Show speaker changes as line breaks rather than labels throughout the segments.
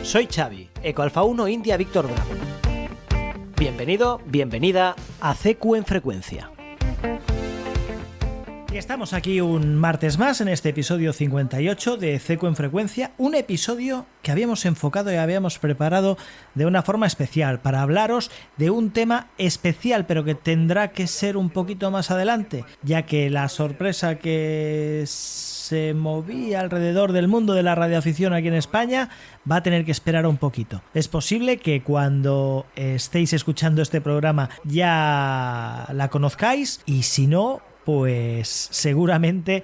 Soy Xavi, Eco Alfa 1 India Víctor Bravo. Bienvenido, bienvenida a CQ en Frecuencia. Y estamos aquí un martes más en este episodio 58 de CQ en Frecuencia, un episodio que habíamos enfocado y habíamos preparado de una forma especial para hablaros de un tema especial, pero que tendrá que ser un poquito más adelante, ya que la sorpresa que se movía alrededor del mundo de la radioafición aquí en España va a tener que esperar un poquito. Es posible que cuando estéis escuchando este programa ya la conozcáis, y si no, pues seguramente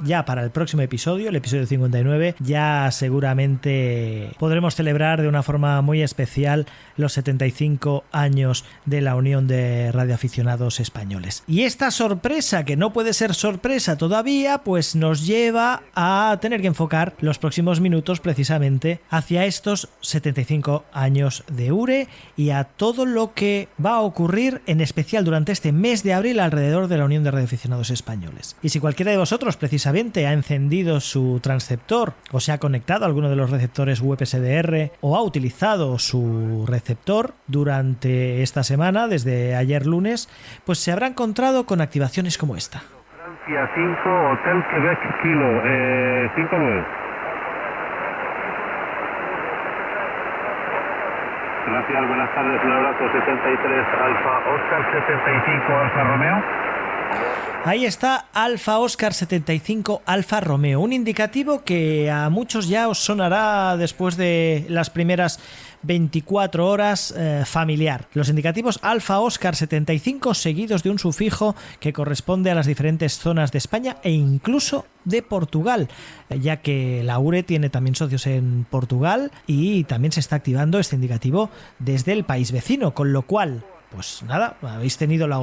ya para el próximo episodio, el episodio 59, ya seguramente podremos celebrar de una forma muy especial los 75 años de la Unión de Radioaficionados Españoles. Y esta sorpresa, que no puede ser sorpresa todavía, pues nos lleva a tener que enfocar los próximos minutos precisamente hacia estos 75 años de URE y a todo lo que va a ocurrir en especial durante este mes de abril alrededor de la Unión de Radioaficionados Españoles. Y si cualquiera de vosotros precisamente ha encendido su transceptor o se ha conectado a alguno de los receptores UPSDR o ha utilizado su receptor durante esta semana, desde ayer lunes, pues se habrá encontrado con activaciones como esta.
Francia 5, Hotel Quebec Kilo, 59. Gracias, buenas tardes, un abrazo, 73 Alfa Oscar 75 Alfa Romeo.
Ahí está Alfa Oscar 75 Alfa Romeo, un indicativo que a muchos ya os sonará después de las primeras 24 horas familiar. Los indicativos Alfa Oscar 75 seguidos de un sufijo que corresponde a las diferentes zonas de España e incluso de Portugal, ya que la URE tiene también socios en Portugal y también se está activando este indicativo desde el país vecino, con lo cual, pues nada, habéis tenido la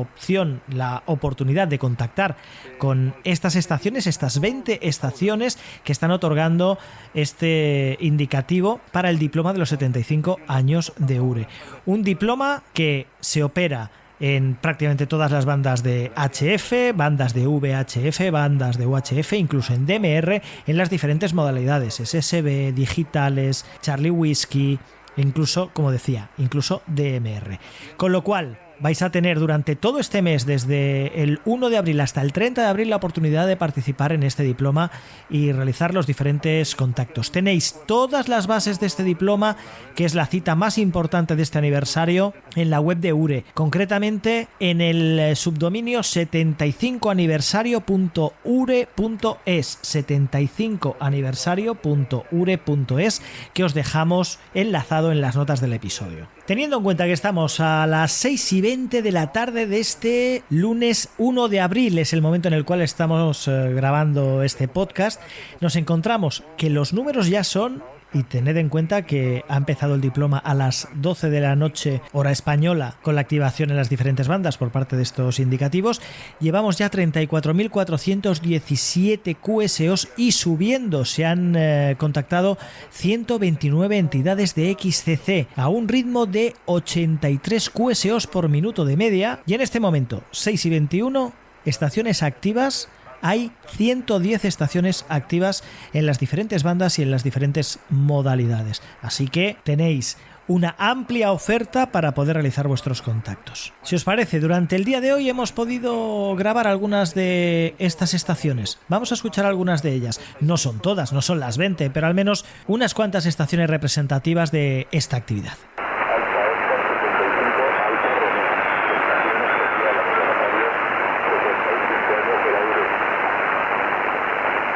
oportunidad de contactar con estas estaciones, estas 20 estaciones que están otorgando este indicativo para el diploma de los 75 años de URE. Un diploma que se opera en prácticamente todas las bandas de HF, bandas de VHF, bandas de UHF, incluso en DMR, en las diferentes modalidades, SSB, digitales, Charlie Whiskey, incluso, como decía, incluso DMR. Con lo cual vais a tener durante todo este mes, desde el 1 de abril hasta el 30 de abril, la oportunidad de participar en este diploma y realizar los diferentes contactos. Tenéis todas las bases de este diploma, que es la cita más importante de este aniversario, en la web de URE, concretamente en el subdominio 75aniversario.ure.es, 75aniversario.ure.es, que os dejamos enlazado en las notas del episodio. Teniendo en cuenta que estamos a las 6:20 de la tarde de este lunes 1 de abril, es el momento en el cual estamos grabando este podcast, nos encontramos que los números ya son, y tened en cuenta que ha empezado el diploma a las 12 de la noche, hora española, con la activación en las diferentes bandas por parte de estos indicativos. Llevamos ya 34.417 QSOs y subiendo. Se han contactado 129 entidades de XCC a un ritmo de 83 QSOs por minuto de media. Y en este momento, 6:21, estaciones activas. Hay 110 estaciones activas en las diferentes bandas y en las diferentes modalidades. Así que tenéis una amplia oferta para poder realizar vuestros contactos. Si os parece, durante el día de hoy hemos podido grabar algunas de estas estaciones. Vamos a escuchar algunas de ellas. No son todas, no son las 20, pero al menos unas cuantas estaciones representativas de esta actividad.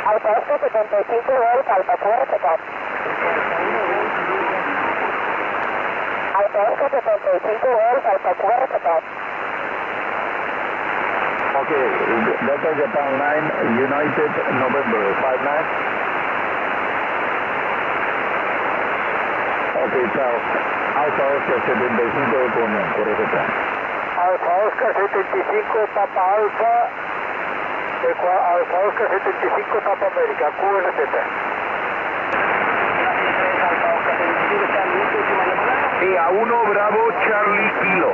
Alfa Oscar 75 Golf, Alfa QR Pickup. Alfa Oscar 75 Golf, Alfa QR Pickup.
Okay, Delta Japan 9, United November 59. Okay, chao. Alfa Oscar 75 de Puño, por ese plan. Alfa Oscar 75 Papa Alfa. Alfa Oscar 75 Papa América, QRZ. Y a 1 Bravo Charlie Kilo.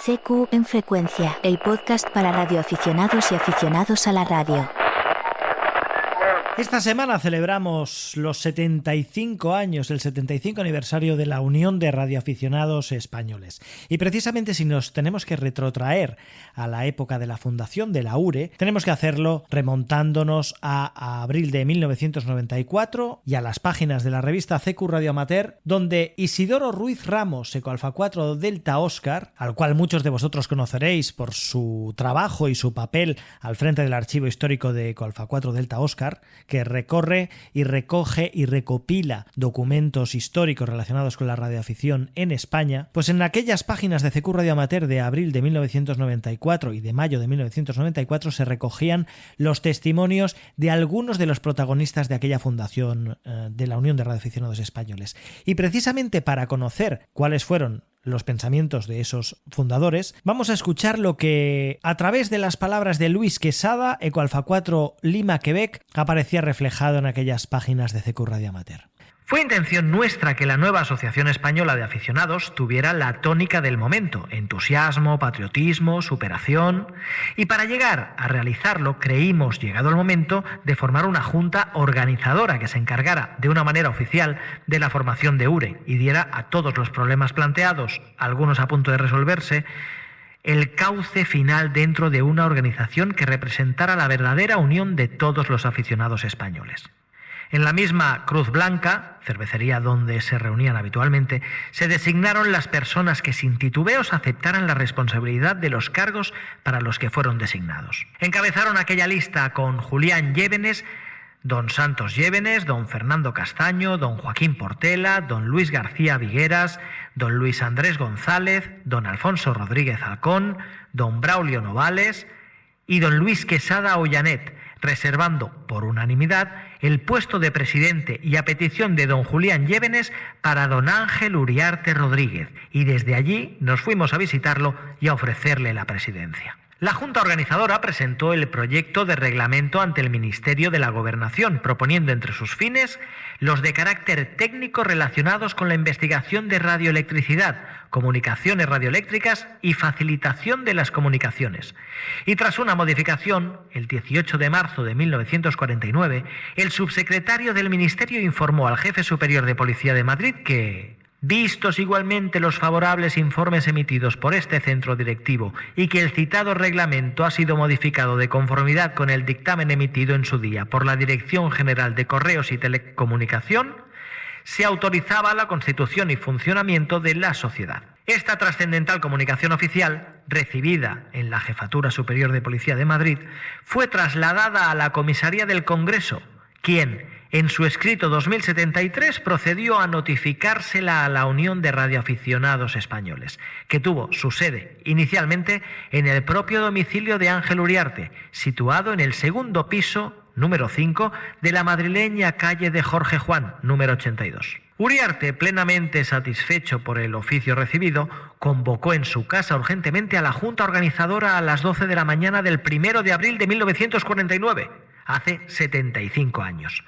CQ en frecuencia, el podcast para radioaficionados y aficionados a la radio.
Esta semana celebramos los 75 años, el 75 aniversario de la Unión de Radioaficionados Españoles. Y precisamente si nos tenemos que retrotraer a la época de la fundación de la URE, tenemos que hacerlo remontándonos a abril de 1994 y a las páginas de la revista CQ Radio Amateur, donde Isidoro Ruiz Ramos, Eco Alfa 4 Delta Oscar, al cual muchos de vosotros conoceréis por su trabajo y su papel al frente del archivo histórico de Eco Alfa 4 Delta Oscar, que recorre y recoge y recopila documentos históricos relacionados con la radioafición en España, pues en aquellas páginas de CQ Radio Amateur de abril de 1994 y de mayo de 1994 se recogían los testimonios de algunos de los protagonistas de aquella fundación de la Unión de Radioaficionados Españoles. Y precisamente para conocer cuáles fueron los pensamientos de esos fundadores, vamos a escuchar lo que, a través de las palabras de Luis Quesada, Eco Alfa 4 Lima, Quebec, aparecía reflejado en aquellas páginas de CQ Radio Amateur. Fue intención nuestra que la nueva Asociación Española de Aficionados tuviera la tónica del momento: entusiasmo, patriotismo, superación. Y para llegar a realizarlo, creímos, llegado el momento, de formar una junta organizadora que se encargara de una manera oficial de la formación de URE y diera a todos los problemas planteados, algunos a punto de resolverse, el cauce final dentro de una organización que representara la verdadera unión de todos los aficionados españoles. En la misma Cruz Blanca, cervecería donde se reunían habitualmente, se designaron las personas que sin titubeos aceptaran la responsabilidad de los cargos para los que fueron designados. Encabezaron aquella lista con Julián Llévenes, don Santos Llévenes, don Fernando Castaño, don Joaquín Portela, don Luis García Vigueras, don Luis Andrés González, don Alfonso Rodríguez Halcón, don Braulio Novales y don Luis Quesada Ollanet, reservando por unanimidad el puesto de presidente y a petición de don Julián Llévenes para don Ángel Uriarte Rodríguez, y desde allí nos fuimos a visitarlo y a ofrecerle la presidencia. La Junta Organizadora presentó el proyecto de reglamento ante el Ministerio de la Gobernación, proponiendo entre sus fines los de carácter técnico relacionados con la investigación de radioelectricidad, comunicaciones radioeléctricas y facilitación de las comunicaciones. Y tras una modificación, el 18 de marzo de 1949, el subsecretario del Ministerio informó al jefe superior de Policía de Madrid que, vistos igualmente los favorables informes emitidos por este centro directivo y que el citado reglamento ha sido modificado de conformidad con el dictamen emitido en su día por la Dirección General de Correos y Telecomunicación, se autorizaba la constitución y funcionamiento de la sociedad. Esta trascendental comunicación oficial, recibida en la Jefatura Superior de Policía de Madrid, fue trasladada a la Comisaría del Congreso, quien, en su escrito 2073, procedió a notificársela a la Unión de Radioaficionados Españoles, que tuvo su sede inicialmente en el propio domicilio de Ángel Uriarte, situado en el segundo piso, número 5, de la madrileña calle de Jorge Juan, número 82. Uriarte, plenamente satisfecho por el oficio recibido, convocó en su casa urgentemente a la Junta Organizadora a las 12 de la mañana del 1 de abril de 1949, hace 75 años.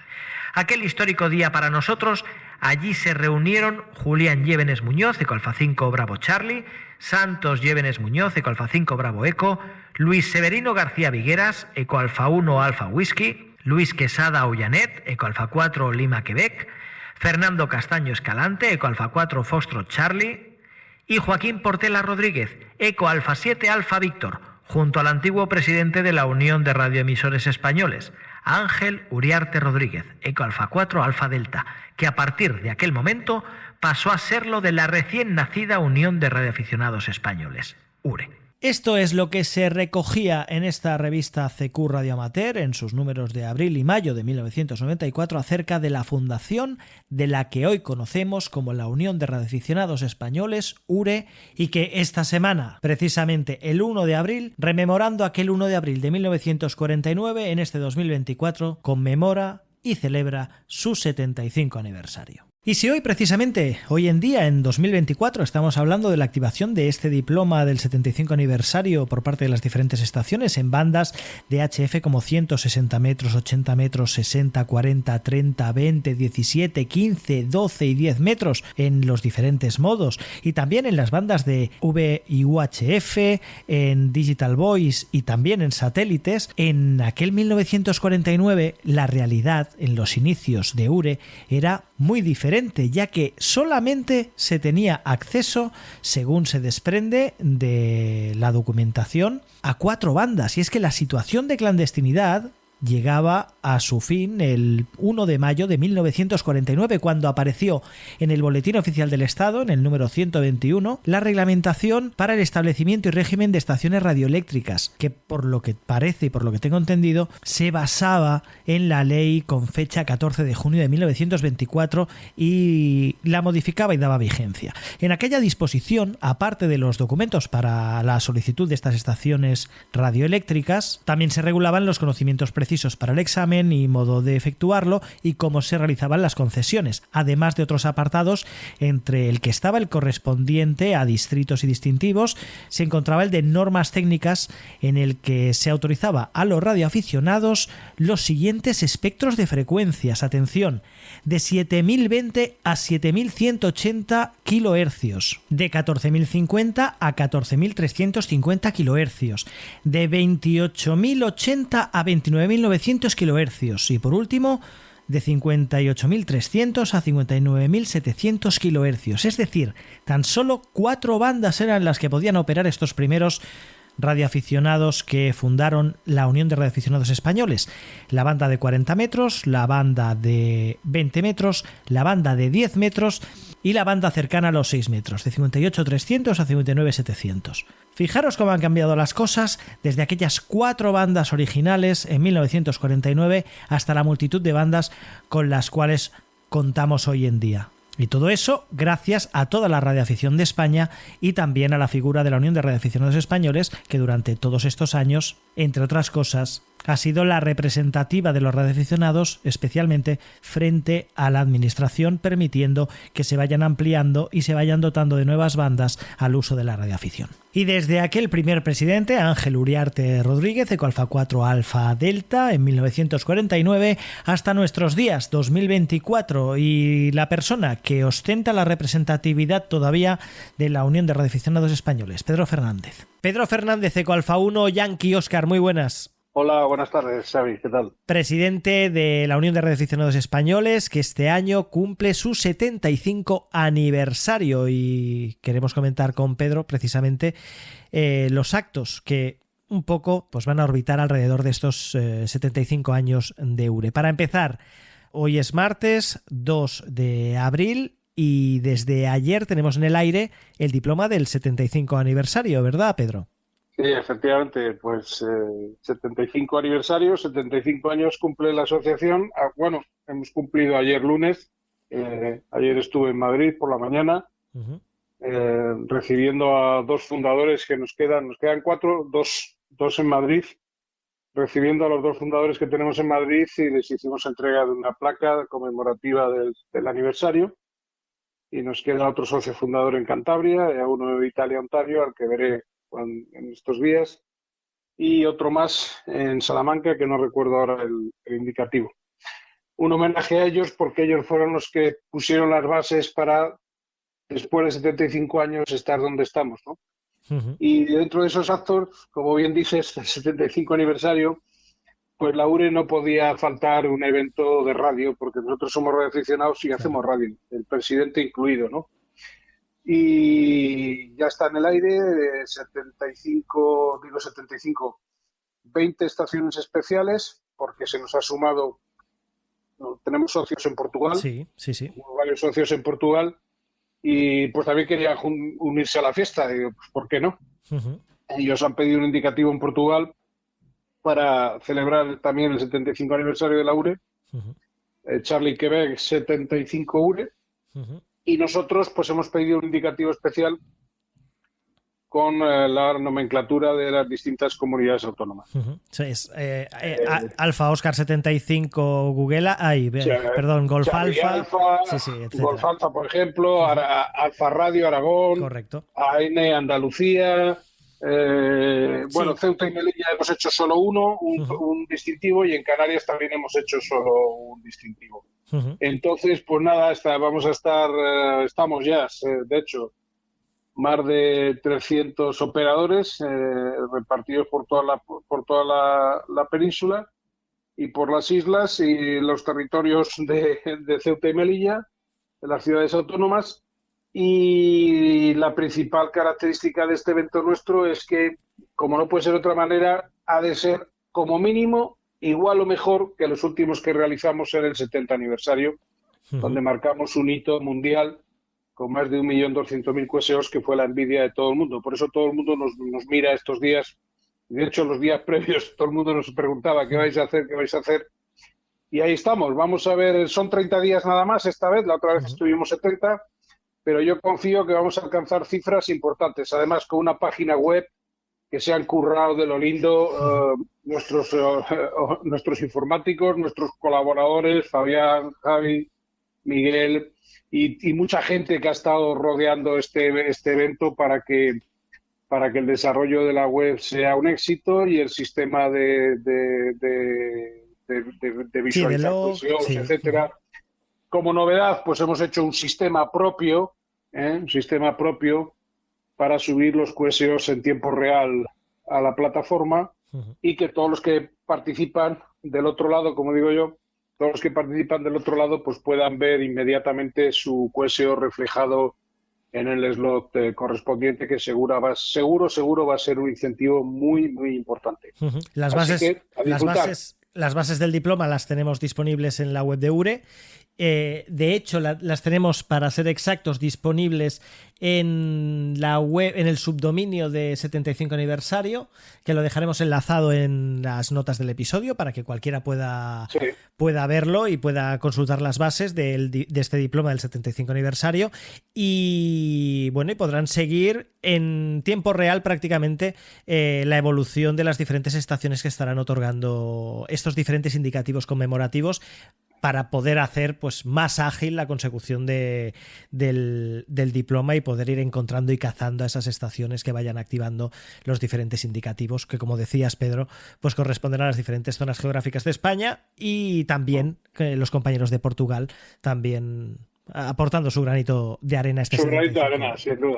Aquel histórico día para nosotros, allí se reunieron Julián Llévenes Muñoz, Eco Alfa 5 Bravo Charlie, Santos Llévenes Muñoz, Eco Alfa 5 Bravo Eco, Luis Severino García Vigueras, Eco Alfa 1 Alfa Whisky, Luis Quesada Ollanet, Eco Alfa 4 Lima Quebec, Fernando Castaño Escalante, Eco Alfa 4 Foxtrot Charlie, y Joaquín Portela Rodríguez, Eco Alfa 7 Alfa Víctor, junto al antiguo presidente de la Unión de Radioemisores Españoles, Ángel Uriarte Rodríguez, Eco Alfa 4 Alfa Delta, que a partir de aquel momento pasó a serlo de la recién nacida Unión de Radioaficionados Españoles, URE. Esto es lo que se recogía en esta revista CQ Radio Amateur en sus números de abril y mayo de 1994 acerca de la fundación de la que hoy conocemos como la Unión de Radioaficionados Españoles, URE, y que esta semana, precisamente el 1 de abril, rememorando aquel 1 de abril de 1949, en este 2024, conmemora y celebra su 75 aniversario. Y si hoy precisamente, hoy en día, en 2024, estamos hablando de la activación de este diploma del 75 aniversario por parte de las diferentes estaciones en bandas de HF como 160 metros, 80 metros, 60, 40, 30, 20, 17, 15, 12 y 10 metros en los diferentes modos, y también en las bandas de V y UHF, en Digital Voice y también en satélites, en aquel 1949 la realidad en los inicios de URE era muy diferente, ya que solamente se tenía acceso, según se desprende de la documentación, a 4 bandas. Y es que la situación de clandestinidad llegaba a su fin el 1 de mayo de 1949, cuando apareció en el Boletín Oficial del Estado, en el número 121, la reglamentación para el establecimiento y régimen de estaciones radioeléctricas, que por lo que parece y por lo que tengo entendido, se basaba en la ley con fecha 14 de junio de 1924 y la modificaba y daba vigencia. En aquella disposición, aparte de los documentos para la solicitud de estas estaciones radioeléctricas, también se regulaban los conocimientos precisos para el examen y modo de efectuarlo y cómo se realizaban las concesiones, además de otros apartados, entre el que estaba el correspondiente a distritos y distintivos, se encontraba el de normas técnicas, en el que se autorizaba a los radioaficionados los siguientes espectros de frecuencias, atención, de 7020 a 7180 kHz, de 14050 a 14350 kHz, de 28080 a 29900 kHz y por último de 58.300 a 59.700 kHz. Es decir, tan solo 4 bandas eran las que podían operar estos primeros radioaficionados que fundaron la Unión de Radioaficionados Españoles: la banda de 40 metros, la banda de 20 metros, la banda de 10 metros y la banda cercana a los 6 metros, de 58.300 a 59.700. Fijaros cómo han cambiado las cosas desde aquellas 4 bandas originales en 1949 hasta la multitud de bandas con las cuales contamos hoy en día. Y todo eso gracias a toda la radioafición de España y también a la figura de la Unión de Radioaficionados Españoles, que durante todos estos años, entre otras cosas, ha sido la representativa de los radioaficionados, especialmente frente a la administración, permitiendo que se vayan ampliando y se vayan dotando de nuevas bandas al uso de la radioafición. Y desde aquel primer presidente, Ángel Uriarte Rodríguez, Ecoalfa 4 Alfa Delta, en 1949, hasta nuestros días, 2024, y la persona que ostenta la representatividad todavía de la Unión de Radioaficionados Españoles, Pedro Fernández. Pedro Fernández, Ecoalfa 1, Yankee Oscar, muy buenas.
Hola, buenas tardes, Xavi, ¿qué tal?
Presidente de la Unión de Radioaficionados Españoles, que este año cumple su 75 aniversario, y queremos comentar con Pedro precisamente los actos que un poco pues van a orbitar alrededor de estos 75 años de URE. Para empezar, hoy es martes 2 de abril y desde ayer tenemos en el aire el diploma del 75 aniversario, ¿verdad, Pedro?
Sí, efectivamente, pues 75 aniversario, 75 años cumple la asociación. Bueno, hemos cumplido ayer lunes, ayer estuve en Madrid por la mañana, recibiendo a 2 fundadores que nos quedan 4, dos en Madrid, recibiendo a los 2 fundadores que tenemos en Madrid, y les hicimos entrega de una placa conmemorativa del aniversario, y nos queda otro socio fundador en Cantabria, y a uno de Italia, Ontario, al que veré en estos días, y otro más en Salamanca, que no recuerdo ahora el indicativo. Un homenaje a ellos porque ellos fueron los que pusieron las bases para, después de 75 años, estar donde estamos, ¿no? Y dentro de esos actos, como bien dices, el 75 aniversario, pues la URE no podía faltar un evento de radio, porque nosotros somos radioaficionados y hacemos radio, el presidente incluido, ¿no? Y ya está en el aire, 20 estaciones especiales, porque se nos ha sumado, tenemos socios en Portugal,
sí.
varios socios en Portugal, y pues también querían unirse a la fiesta, y digo, pues ¿por qué no? Ellos han pedido un indicativo en Portugal para celebrar también el 75 aniversario de la URE, Charlie Quebec 75 URE, y nosotros pues hemos pedido un indicativo especial con la nomenclatura de las distintas comunidades autónomas.
Sí, es Alfa Oscar 75 Google, perdón, Golf
Charlie
Alfa,
Golf Alfa, por ejemplo, Alfa Radio Aragón,
correcto.
AN Andalucía, bueno, Ceuta y Melilla hemos hecho solo uno, un distintivo, y en Canarias también hemos hecho solo un distintivo. Entonces, pues nada, estamos ya, de hecho, más de 300 operadores repartidos por toda la península y por las islas y los territorios de Ceuta y Melilla, de las ciudades autónomas. Y la principal característica de este evento nuestro es que, como no puede ser de otra manera, ha de ser como mínimo igual o mejor que los últimos que realizamos en el 70 aniversario, donde marcamos un hito mundial con más de 1.200.000 QSOs, que fue la envidia de todo el mundo. Por eso todo el mundo nos mira estos días. De hecho, los días previos todo el mundo nos preguntaba ¿qué vais a hacer? ¿Qué vais a hacer? Y ahí estamos. Vamos a ver, son 30 días nada más esta vez. La otra vez estuvimos 70, pero yo confío que vamos a alcanzar cifras importantes. Además, con una página web que se han currado de lo lindo nuestros informáticos, nuestros colaboradores, Fabián, Javi, Miguel y mucha gente que ha estado rodeando este evento para que el desarrollo de la web sea un éxito y el sistema de visualización, etcétera. Como novedad, pues hemos hecho un sistema propio para subir los QSOs en tiempo real a la plataforma y que todos los que participan del otro lado, como digo yo, todos los que participan del otro lado pues puedan ver inmediatamente su QSO reflejado en el slot correspondiente, que seguro va a ser un incentivo muy, muy importante.
Las bases del diploma las tenemos disponibles en la web de URE. De hecho, las tenemos, para ser exactos, disponibles en la web, en el subdominio de 75 aniversario, que lo dejaremos enlazado en las notas del episodio para que cualquiera pueda verlo y pueda consultar las bases de este diploma del 75 aniversario. Y bueno, y podrán seguir en tiempo real prácticamente la evolución de las diferentes estaciones que estarán otorgando estos diferentes indicativos conmemorativos, para poder hacer pues más ágil la consecución del diploma y poder ir encontrando y cazando a esas estaciones que vayan activando los diferentes indicativos que, como decías, Pedro, pues corresponden a las diferentes zonas geográficas de España, y también los compañeros de Portugal también aportando su granito de arena a este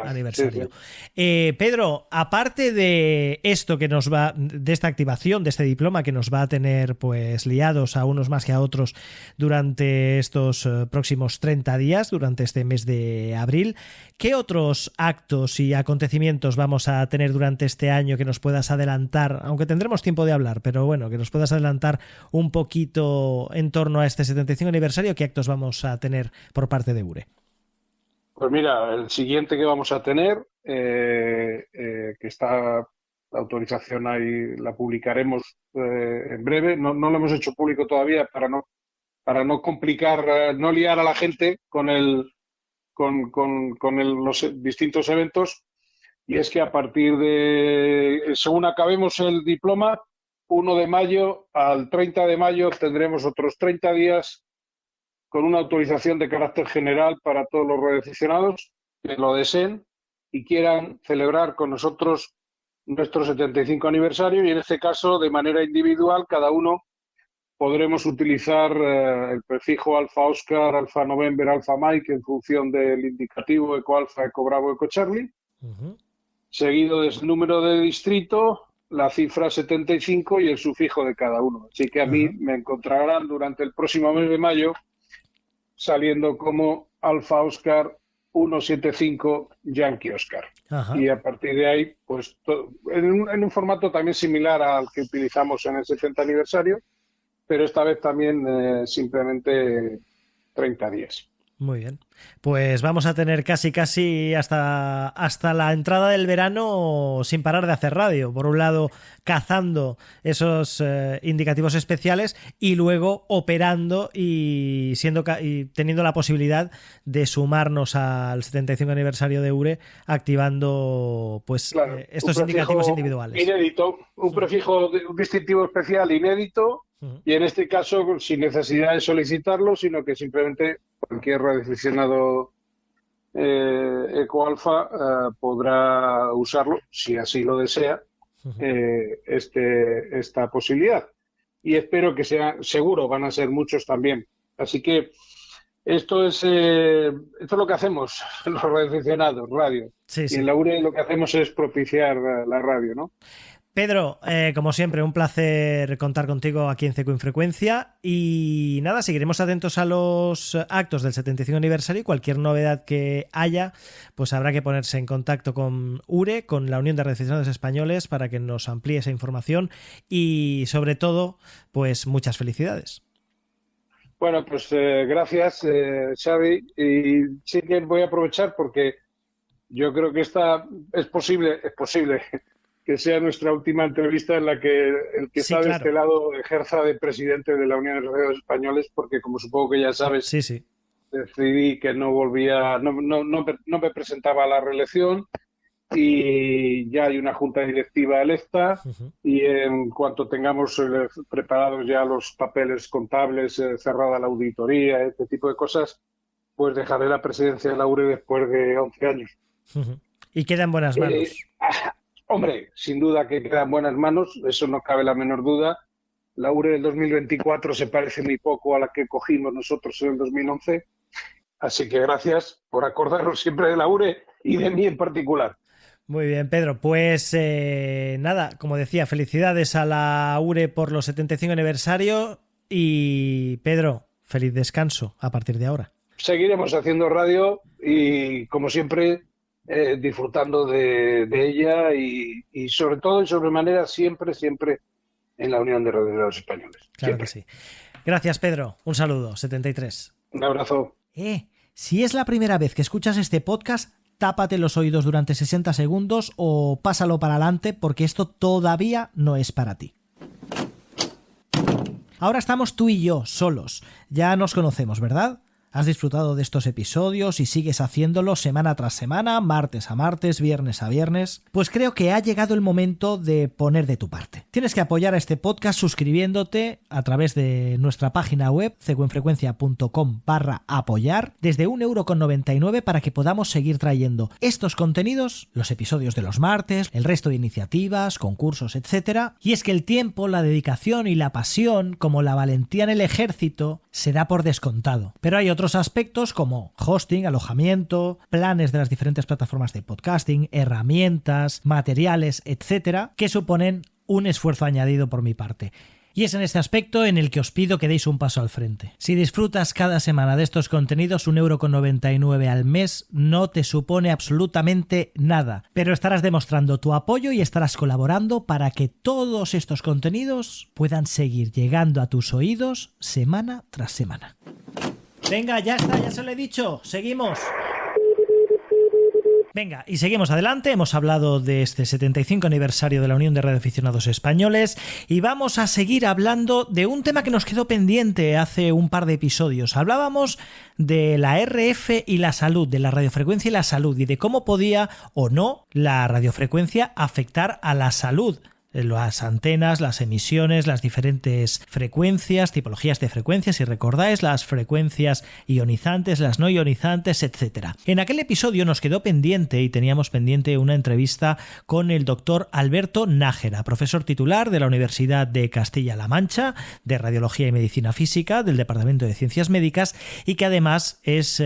aniversario. Pedro, aparte de esto que nos va, de esta activación, de este diploma que nos va a tener pues liados a unos más que a otros durante estos próximos 30 días, durante este mes de abril, ¿qué otros actos y acontecimientos vamos a tener durante este año que nos puedas adelantar? Aunque tendremos tiempo de hablar, pero bueno, que nos puedas adelantar un poquito en torno a este 75 aniversario. ¿Qué actos vamos a tener por parte de URE?
Pues mira, el siguiente que vamos a tener, que está la autorización ahí, la publicaremos en breve. No lo hemos hecho público todavía para no complicar, no liar a la gente con los distintos eventos. Y es que a partir de, según acabemos el diploma, 1 de mayo al 30 de mayo tendremos otros 30 días con una autorización de carácter general para todos los radioaficionados que lo deseen y quieran celebrar con nosotros nuestro 75 aniversario, y en este caso, de manera individual, cada uno podremos utilizar el prefijo Alfa Oscar, Alfa November, Alfa Mike en función del indicativo Eco Alfa, Eco Bravo, Eco Charlie, seguido del número de distrito, la cifra 75 y el sufijo de cada uno. Así que a mí me encontrarán durante el próximo mes de mayo saliendo como Alfa Oscar 175 Yankee Oscar. Y a partir de ahí, pues en un formato también similar al que utilizamos en el 70 aniversario, pero esta vez también simplemente 30 días.
Muy bien. Pues vamos a tener casi hasta la entrada del verano sin parar de hacer radio. Por un lado, cazando esos indicativos especiales y luego operando y teniendo la posibilidad de sumarnos al 75 aniversario de URE activando pues estos indicativos individuales.
Inédito, un prefijo, un distintivo especial inédito. Y en este caso, sin necesidad de solicitarlo, sino que simplemente cualquier radioaficionado EcoAlfa podrá usarlo, si así lo desea, esta posibilidad. Y espero que sea seguro, van a ser muchos también. Así que esto es lo que hacemos los radioaficionados, radio.
Sí.
Y en la URE lo que hacemos es propiciar la radio, ¿no?
Pedro, como siempre, un placer contar contigo aquí en CQ Infrecuencia y nada, seguiremos atentos a los actos del 75 aniversario y cualquier novedad que haya, pues habrá que ponerse en contacto con URE, con la Unión de Radioaficionados Españoles, para que nos amplíe esa información y sobre todo, pues muchas felicidades.
Bueno, pues gracias, Xavi, y sí que voy a aprovechar porque yo creo que es posible que sea nuestra última entrevista en la que el que está de este lado ejerza de presidente de la Unión de Radioaficionados Españoles, porque como supongo que ya sabes, decidí que no me presentaba a la reelección y ya hay una junta directiva electa y en cuanto tengamos preparados ya los papeles contables, cerrada la auditoría, este tipo de cosas, pues dejaré la presidencia de la URE después de 11 años.
Y queda en buenas manos.
Hombre, sin duda que queda en buenas manos, eso no cabe la menor duda. La URE del 2024 se parece muy poco a la que cogimos nosotros en el 2011. Así que gracias por acordaros siempre de la URE y de mí en particular.
Muy bien, Pedro. Pues nada, como decía, felicidades a la URE por los 75 aniversario y Pedro, feliz descanso a partir de ahora.
Seguiremos haciendo radio y, como siempre, disfrutando de ella y sobre todo y sobremanera siempre en la Unión de Radioaficionados Españoles.
Claro que sí. Gracias, Pedro. Un saludo. 73.
Un abrazo.
Si es la primera vez que escuchas este podcast, tápate los oídos durante 60 segundos o pásalo para adelante porque esto todavía no es para ti. Ahora estamos tú y yo solos. Ya nos conocemos, ¿verdad? ¿Has disfrutado de estos episodios y sigues haciéndolo semana tras semana, martes a martes, viernes a viernes? Pues creo que ha llegado el momento de poner de tu parte. Tienes que apoyar a este podcast suscribiéndote a través de nuestra página web cqenfrecuencia.com/apoyar desde 1,99 € para que podamos seguir trayendo estos contenidos, los episodios de los martes, el resto de iniciativas, concursos, etc. Y es que el tiempo, la dedicación y la pasión, como la valentía en el ejército, se da por descontado. Pero hay otros aspectos como hosting, alojamiento, planes de las diferentes plataformas de podcasting, herramientas, materiales, etcétera, que suponen un esfuerzo añadido por mi parte. Y es en este aspecto en el que os pido que deis un paso al frente. Si disfrutas cada semana de estos contenidos, 1,99 € al mes no te supone absolutamente nada, pero estarás demostrando tu apoyo y estarás colaborando para que todos estos contenidos puedan seguir llegando a tus oídos semana tras semana. Venga, ya está, ya se lo he dicho. Seguimos. Venga, y seguimos adelante. Hemos hablado de este 75 aniversario de la Unión de Radioaficionados Españoles y vamos a seguir hablando de un tema que nos quedó pendiente hace un par de episodios. Hablábamos de la RF y la salud, de la radiofrecuencia y la salud, y de cómo podía o no la radiofrecuencia afectar a la salud. Las antenas, las emisiones, las diferentes frecuencias, tipologías de frecuencias, si recordáis, las frecuencias ionizantes, las no ionizantes, etc. En aquel episodio nos quedó pendiente y teníamos pendiente una entrevista con el doctor Alberto Nájera, profesor titular de la Universidad de Castilla-La Mancha, de Radiología y Medicina Física, del Departamento de Ciencias Médicas, y que además es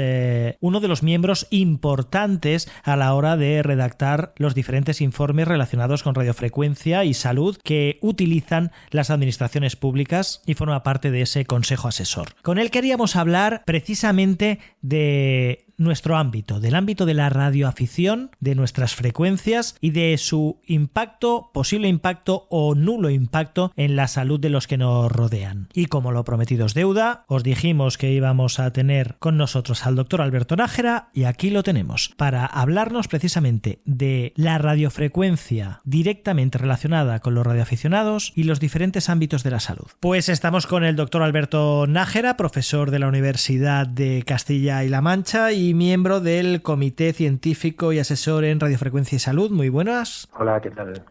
uno de los miembros importantes a la hora de redactar los diferentes informes relacionados con radiofrecuencia y salud que utilizan las administraciones públicas y forma parte de ese consejo asesor. Con él queríamos hablar precisamente de nuestro ámbito, del ámbito de la radioafición, de nuestras frecuencias y de su impacto, posible impacto o nulo impacto en la salud de los que nos rodean. Y como lo prometido es deuda, os dijimos que íbamos a tener con nosotros al doctor Alberto Nájera y aquí lo tenemos para hablarnos precisamente de la radiofrecuencia directamente relacionada con los radioaficionados y los diferentes ámbitos de la salud. Pues estamos con el doctor Alberto Nájera, profesor de la Universidad de Castilla y La Mancha y miembro del Comité Científico y Asesor en Radiofrecuencia y Salud. Muy buenas.
Hola, ¿qué tal?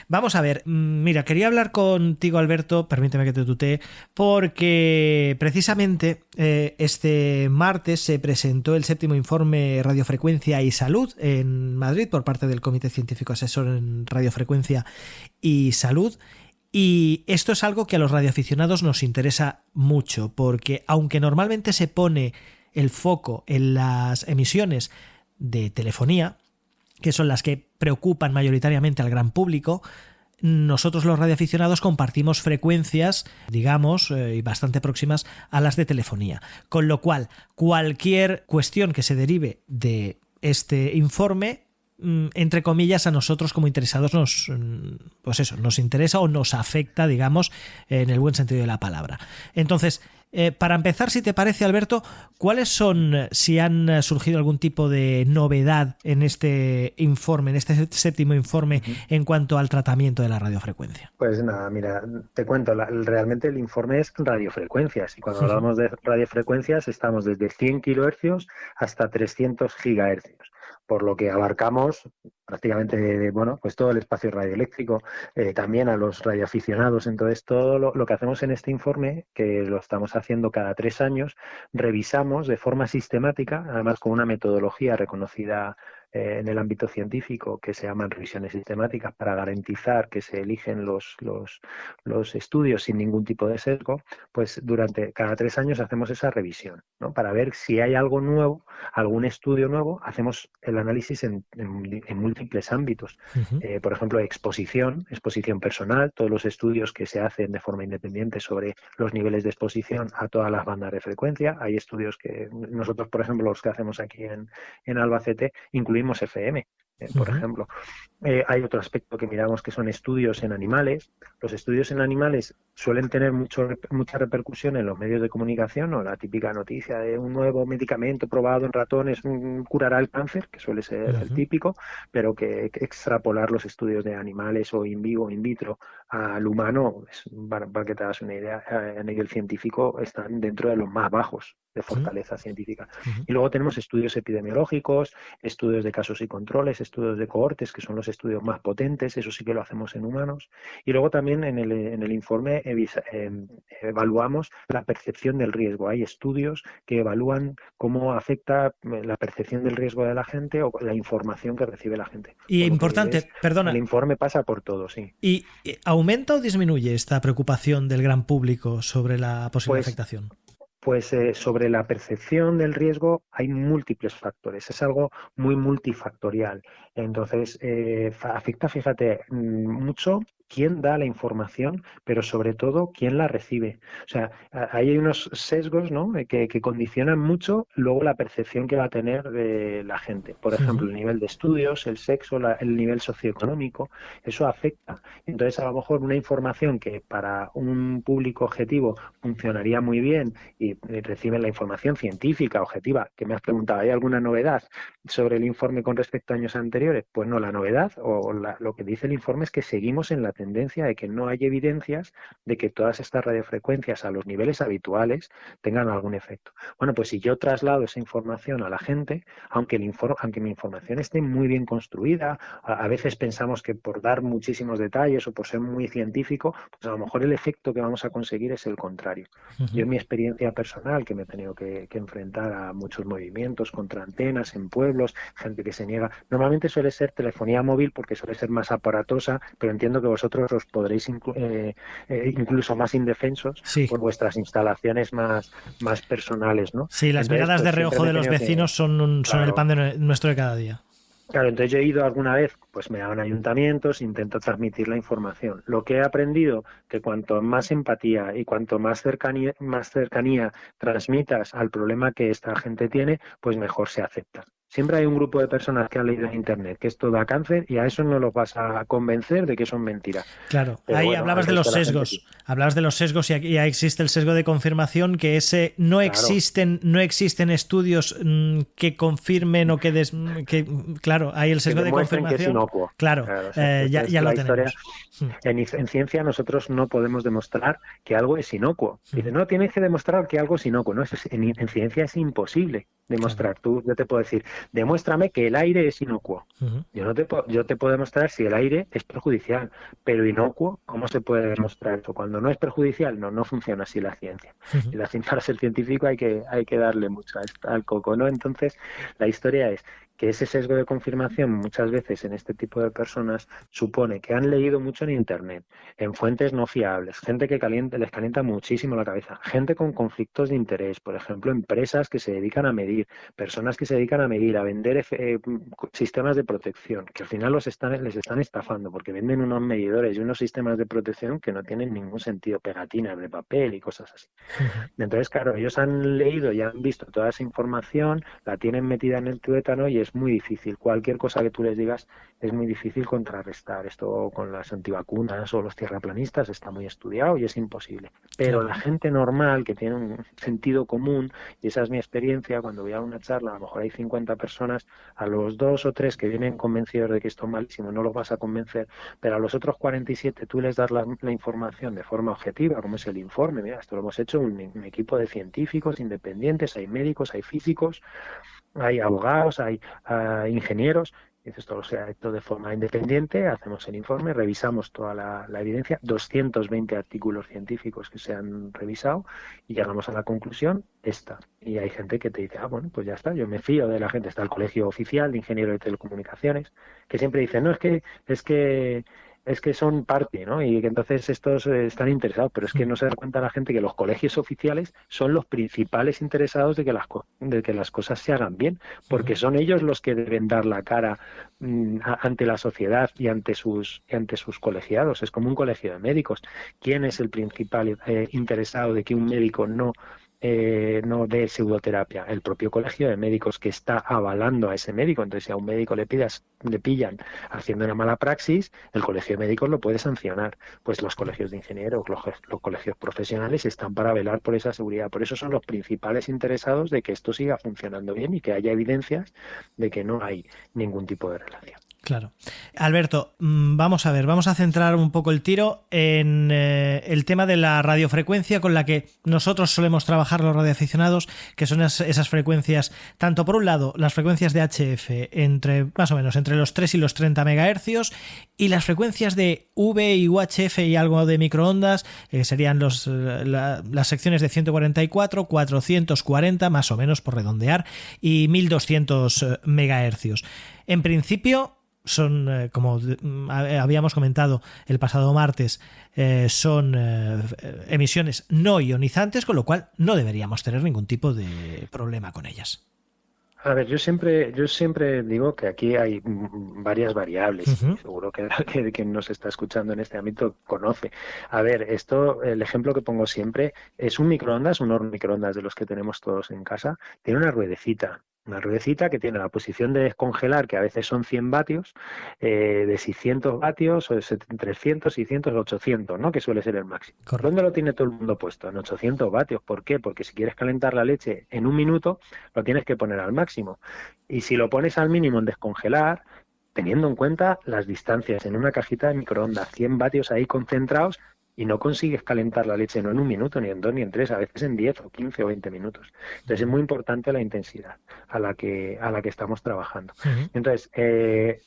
Vamos a ver, mira, quería hablar contigo, Alberto, permíteme que te tutee, porque precisamente este martes se presentó el 7º informe Radiofrecuencia y Salud en Madrid por parte del Comité Científico Asesor en Radiofrecuencia y Salud. Y esto es algo que a los radioaficionados nos interesa mucho, porque aunque normalmente se pone el foco en las emisiones de telefonía, que son las que preocupan mayoritariamente al gran público, nosotros los radioaficionados compartimos frecuencias, digamos, y bastante próximas a las de telefonía. Con lo cual, cualquier cuestión que se derive de este informe, entre comillas, a nosotros como interesados nos interesa o nos afecta, digamos, en el buen sentido de la palabra. Entonces, para empezar, si te parece, Alberto, ¿cuáles son, si han surgido algún tipo de novedad en este informe, en este 7º informe, en cuanto al tratamiento de la radiofrecuencia?
Pues nada, mira, te cuento, realmente el informe es radiofrecuencias y cuando hablamos de radiofrecuencias estamos desde 100 kHz hasta 300 GHz. Por lo que abarcamos prácticamente pues todo el espacio radioeléctrico, también a los radioaficionados. Entonces, todo lo que hacemos en este informe, que lo estamos haciendo cada 3 años, revisamos de forma sistemática, además con una metodología reconocida en el ámbito científico que se llaman revisiones sistemáticas para garantizar que se eligen los estudios sin ningún tipo de sesgo, pues durante cada 3 años hacemos esa revisión, ¿no? Para ver si hay algo nuevo, algún estudio nuevo, hacemos el análisis en múltiples ámbitos. Por ejemplo, exposición personal, todos los estudios que se hacen de forma independiente sobre los niveles de exposición a todas las bandas de frecuencia. Hay estudios que nosotros, por ejemplo, los que hacemos aquí en Albacete, incluimos FM, por ejemplo. Hay otro aspecto que miramos que son estudios en animales. Los estudios en animales suelen tener mucha repercusión en los medios de comunicación, o la típica noticia de un nuevo medicamento probado en ratones curará el cáncer, que suele ser el típico, pero que extrapolar los estudios de animales o in vivo, in vitro al humano, para que te hagas una idea, a nivel científico están dentro de los más bajos de fortaleza científica. Y luego tenemos estudios epidemiológicos, estudios de casos y controles, estudios de cohortes, que son los estudios más potentes, eso sí que lo hacemos en humanos. Y luego también en el informe evaluamos la percepción del riesgo. Hay estudios que evalúan cómo afecta la percepción del riesgo de la gente o la información que recibe la gente.
Y importante, perdona.
El informe pasa por todo, sí.
¿Y aumenta o disminuye esta preocupación del gran público sobre la posible afectación?
Pues sobre la percepción del riesgo hay múltiples factores, es algo muy multifactorial. Entonces, afecta, fíjate, mucho quién da la información, pero sobre todo quién la recibe. O sea, hay unos sesgos, ¿no?, que condicionan mucho luego la percepción que va a tener de la gente. Por ejemplo, el nivel de estudios, el sexo, el nivel socioeconómico, eso afecta. Entonces, a lo mejor una información que para un público objetivo funcionaría muy bien y reciben la información científica, objetiva, que me has preguntado, ¿hay alguna novedad sobre el informe con respecto a años anteriores? Pues no, la novedad o lo que dice el informe es que seguimos en la tendencia de que no hay evidencias de que todas estas radiofrecuencias a los niveles habituales tengan algún efecto. Bueno, pues si yo traslado esa información a la gente, aunque mi información esté muy bien construida, a veces pensamos que por dar muchísimos detalles o por ser muy científico, pues a lo mejor el efecto que vamos a conseguir es el contrario. Yo en mi experiencia personal, que me he tenido que enfrentar a muchos movimientos contra antenas en pueblos, gente que se niega, normalmente suele ser telefonía móvil porque suele ser más aparatosa, pero entiendo que vosotros os podréis incluso más indefensos por vuestras instalaciones más personales, ¿no?
Sí, las miradas de reojo de los vecinos son el pan nuestro de cada día.
Claro, entonces yo he ido alguna vez, pues me daban ayuntamientos, intento transmitir la información. Lo que he aprendido, que cuanto más empatía y cuanto más cercanía transmitas al problema que esta gente tiene, pues mejor se acepta. Siempre hay un grupo de personas que han leído en Internet que esto da cáncer y a eso no los vas a convencer de que son mentiras.
Claro,
Pero
ahí
bueno,
hablabas de los sesgos. Hablabas de los sesgos y aquí ya existe el sesgo de confirmación, que ese no existen estudios que confirmen o que claro, hay el sesgo de confirmación.
Que es inocuo.
Claro,
o sea,
ya lo tenemos.
En ciencia nosotros no podemos demostrar que algo es inocuo. Dice, no, tienes que demostrar que algo es inocuo. No, en ciencia es imposible demostrar.
Claro.
Yo te puedo decir, demuéstrame que el aire es inocuo. Yo te puedo demostrar si el aire es perjudicial, pero inocuo, ¿cómo se puede demostrar eso? Cuando no es perjudicial, no funciona así la ciencia. Y la ciencia, para ser científico, hay que darle mucho al coco, ¿no? Entonces, la historia es que ese sesgo de confirmación muchas veces en este tipo de personas supone que han leído mucho en Internet, en fuentes no fiables, gente que les calienta muchísimo la cabeza, gente con conflictos de interés, por ejemplo, empresas que se dedican a medir, personas que se dedican a medir, a vender sistemas de protección, que al final les están estafando porque venden unos medidores y unos sistemas de protección que no tienen ningún sentido, pegatinas de papel y cosas así. Entonces, claro, ellos han leído y han visto toda esa información, la tienen metida en el tuétano y es muy difícil. Cualquier cosa que tú les digas es muy difícil contrarrestar. Esto con las antivacunas o los tierraplanistas está muy estudiado y es imposible. Pero la gente normal que tiene un sentido común, y esa es mi experiencia, cuando voy a una charla, a lo mejor hay 50 personas, a los 2 o 3 que vienen convencidos de que esto es malísimo, no los vas a convencer, pero a los otros 47 tú les das la información de forma objetiva, como es el informe. Mira, esto lo hemos hecho un equipo de científicos independientes, hay médicos, hay físicos, hay abogados, hay ingenieros. Dices, todo sea esto de forma independiente, hacemos el informe, revisamos toda la evidencia, 220 artículos científicos que se han revisado y llegamos a la conclusión esta. Y hay gente que te dice, bueno, pues ya está, yo me fío de la gente. Está el Colegio Oficial de Ingenieros de Telecomunicaciones, que siempre dice, no, es que son parte, ¿no? Y que entonces estos están interesados, pero es que no se da cuenta la gente que los colegios oficiales son los principales interesados de que las cosas se hagan bien, porque son ellos los que deben dar la cara ante la sociedad y ante sus colegiados. Es como un colegio de médicos. ¿Quién es el principal interesado de que un médico no dé pseudoterapia? El propio colegio de médicos, que está avalando a ese médico. Entonces, si a un médico le pillan haciendo una mala praxis, el colegio de médicos lo puede sancionar. Pues los colegios de ingenieros, los colegios profesionales están para velar por esa seguridad. Por eso son los principales interesados de que esto siga funcionando bien y que haya evidencias de que no hay ningún tipo de relación.
Claro. Alberto, vamos a centrar un poco el tiro en el tema de la radiofrecuencia con la que nosotros solemos trabajar los radioaficionados, que son esas frecuencias, tanto por un lado las frecuencias de HF más o menos entre los 3 y los 30 MHz, y las frecuencias de V y UHF y algo de microondas, serían las secciones de 144, 440 más o menos por redondear, y 1200 MHz. En principio son, como habíamos comentado el pasado martes, son emisiones no ionizantes, con lo cual no deberíamos tener ningún tipo de problema con ellas.
A ver, yo siempre digo que aquí hay varias variables. Seguro que quien nos está escuchando en este ámbito conoce. A ver, el ejemplo que pongo siempre es un microondas, un horno microondas de los que tenemos todos en casa, tiene una ruedecita que tiene la posición de descongelar, que a veces son 100 vatios, de 600 vatios, o de 300, 600, 800, ¿no? Que suele ser el máximo.
Correcto.
¿Dónde lo tiene todo el mundo puesto? En 800 vatios. ¿Por qué? Porque si quieres calentar la leche en un minuto, lo tienes que poner al máximo. Y si lo pones al mínimo en descongelar, teniendo en cuenta las distancias en una cajita de microondas, 100 vatios ahí concentrados, y no consigues calentar la leche no en un minuto, ni en 2, ni en 3, a veces en 10 o 15 o 20 minutos. Entonces es muy importante la intensidad a la que estamos trabajando. Entonces,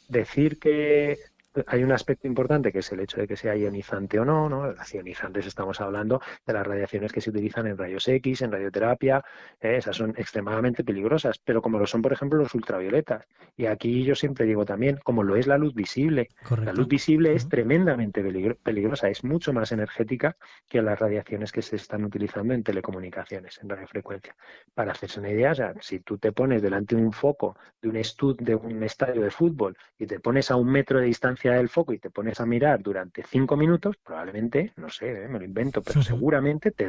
decir que hay un aspecto importante que es el hecho de que sea ionizante o no, ¿no? Las ionizantes estamos hablando de las radiaciones que se utilizan en rayos X, en radioterapia, esas son extremadamente peligrosas, pero como lo son, por ejemplo, los ultravioletas. Y aquí yo siempre digo también, como lo es la luz visible.
Correcto.
La luz visible es tremendamente peligrosa, es mucho más energética que las radiaciones que se están utilizando en telecomunicaciones, en radiofrecuencia. Para hacerse una idea, o sea, si tú te pones delante de un foco de un estadio de fútbol y te pones a 1 metro de distancia del foco y te pones a mirar durante 5 minutos, probablemente, no sé, me lo invento, pero seguramente te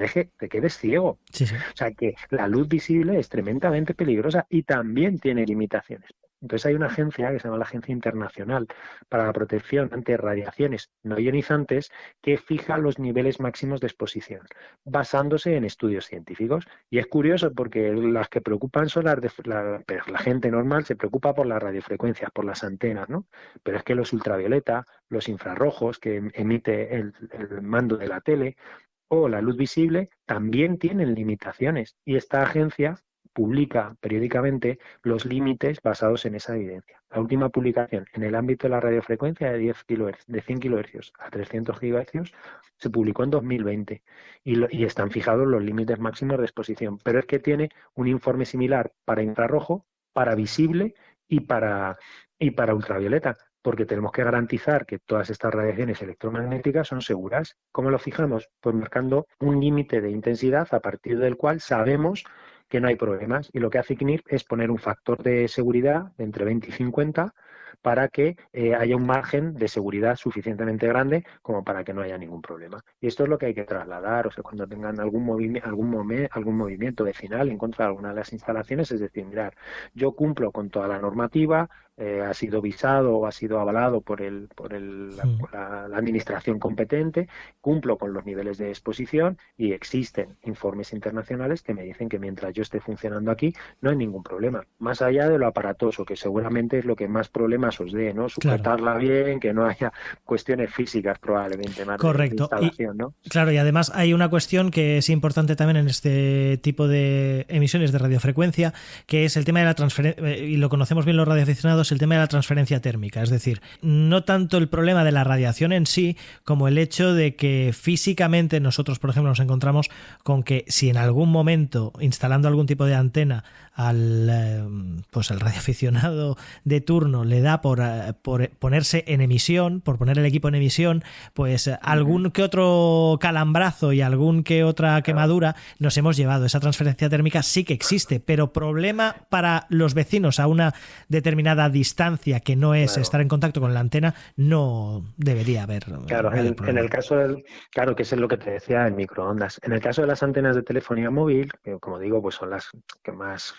quedes ciego.
Sí, sí.
O sea que la luz visible es tremendamente peligrosa y también tiene limitaciones. Entonces hay una agencia que se llama la Agencia Internacional para la Protección ante Radiaciones No Ionizantes que fija los niveles máximos de exposición basándose en estudios científicos. Y es curioso porque las que preocupan son la gente normal se preocupa por las radiofrecuencias, por las antenas, ¿no? Pero es que los ultravioleta, los infrarrojos que emite el mando de la tele o la luz visible también tienen limitaciones. Y esta agencia publica periódicamente los límites basados en esa evidencia. La última publicación en el ámbito de la radiofrecuencia de 100 kHz a 300 GHz se publicó en 2020 y están fijados los límites máximos de exposición. Pero es que tiene un informe similar para infrarrojo, para visible y para ultravioleta, porque tenemos que garantizar que todas estas radiaciones electromagnéticas son seguras. ¿Cómo lo fijamos? Pues marcando un límite de intensidad a partir del cual sabemos que no hay problemas. Y lo que hace CNIRP es poner un factor de seguridad de entre 20 y 50 para que haya un margen de seguridad suficientemente grande como para que no haya ningún problema. Y esto es lo que hay que trasladar, o sea, cuando tengan algún movimiento vecinal en contra de alguna de las instalaciones, es decir, mirar, yo cumplo con toda la normativa, ha sido visado o ha sido avalado por la administración competente, cumplo con los niveles de exposición y existen informes internacionales que me dicen que mientras yo esté funcionando aquí no hay ningún problema. Más allá de lo aparatoso, que seguramente es lo que más problemas os dé, ¿no? Sujetarla bien, que no haya cuestiones físicas probablemente más.
Correcto.
De instalación, ¿no?
Claro, y además hay una cuestión que es importante también en este tipo de emisiones de radiofrecuencia, que es el tema de la transferencia, y lo conocemos bien los radioaficionados, el tema de la transferencia térmica. Es decir, no tanto el problema de la radiación en sí, como el hecho de que físicamente nosotros, por ejemplo, nos encontramos con que si en algún momento, instalando algún tipo de antena al radioaficionado de turno le da por ponerse en emisión, por poner el equipo en emisión, pues algún que otro calambrazo y algún que otra quemadura nos hemos llevado. Esa transferencia térmica sí que existe, pero problema para los vecinos a una determinada distancia que no es estar en contacto con la antena no debería haber.
Claro, en el caso claro, que es lo que te decía en microondas. En el caso de las antenas de telefonía móvil, que como digo, pues son las que más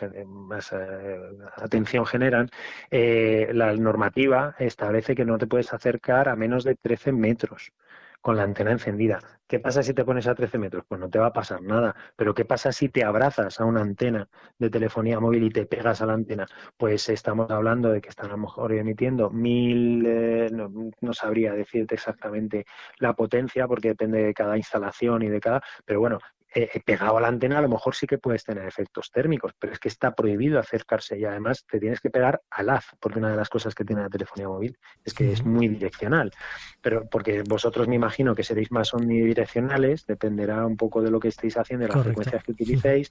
atención generan, la normativa establece que no te puedes acercar a menos de 13 metros con la antena encendida. ¿Qué pasa si te pones a 13 metros? Pues no te va a pasar nada. Pero ¿qué pasa si te abrazas a una antena de telefonía móvil y te pegas a la antena? Pues estamos hablando de que están a lo mejor emitiendo 1000, no sabría decirte exactamente la potencia porque depende de cada instalación y de cada... Pero bueno, pegado a la antena a lo mejor sí que puedes tener efectos térmicos, pero es que está prohibido acercarse y además te tienes que pegar al haz, porque una de las cosas que tiene la telefonía móvil es que es muy direccional, pero porque vosotros me imagino que seréis más omnidireccionales, dependerá un poco de lo que estéis haciendo, de las frecuencias que utilicéis,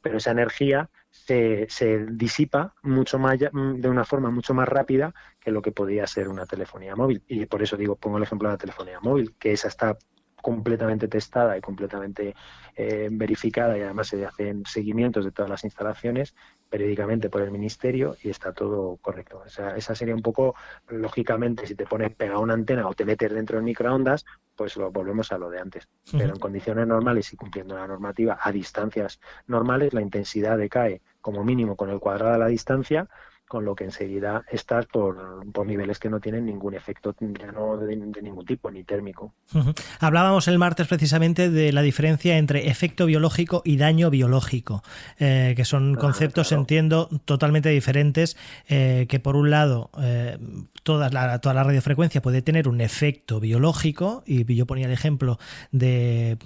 pero esa energía se disipa mucho más, de una forma mucho más rápida que lo que podría ser una telefonía móvil. Y por eso pongo el ejemplo de la telefonía móvil, que esa está completamente testada y completamente verificada, y además se hacen seguimientos de todas las instalaciones periódicamente por el Ministerio y está todo correcto. Esa sería un poco, lógicamente, si te pones pegado a una antena o te metes dentro del microondas, pues volvemos a lo de antes. Pero en condiciones normales y cumpliendo la normativa a distancias normales, la intensidad decae como mínimo con el cuadrado de la distancia, con lo que enseguida estás por niveles que no tienen ningún efecto ya no de ningún tipo, ni térmico.
Hablábamos el martes precisamente de la diferencia entre efecto biológico y daño biológico, que son conceptos, claro, entiendo, totalmente diferentes, que por un lado toda la radiofrecuencia puede tener un efecto biológico, y yo ponía el ejemplo de,